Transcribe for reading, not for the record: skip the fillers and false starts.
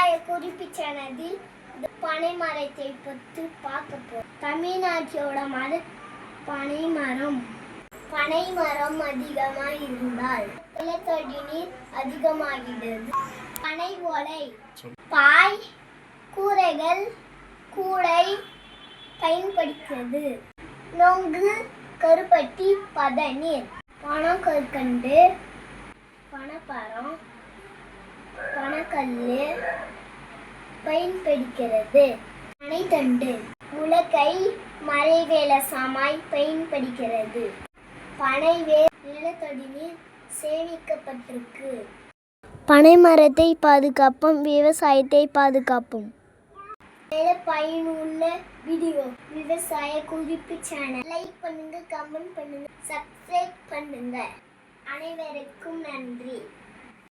விவசாய குறிப்பு சேனலில் பனை மரத்தை பற்றி பார்க்க போறோம். தமிழ்நாட்டோட பனை மரம். பனை மரம் அதிகமாக இருந்தால் நிலத்தடி நீர் அதிகமாகிறது. பனை ஓலை, பாய், கூரைகள், கூடை பயன்படுகிறது. நொங்கு, கருப்பட்டி, பதநீர், பனங்கற்கண்டு, பனைமரம், பனக்கல்லு பயன்படுகிறது. பனைத்தண்டு, உலக்கை, மரவேலசாமாய் பயன்படுகிறது. பனைவேர் நிலத்தடி நீர் சேமிக்கப்பட்டிருக்கு. பனை மரத்தை பாதுகாப்போம், விவசாயத்தை பாதுகாப்போம். பயனுள்ள வீடியோ விவசாய குறிப்பு சேனல் லைக் பண்ணுங்க, கமெண்ட் பண்ணுங்க, சப்ஸ்கிரைப் பண்ணுங்க. அனைவருக்கும் நன்றி.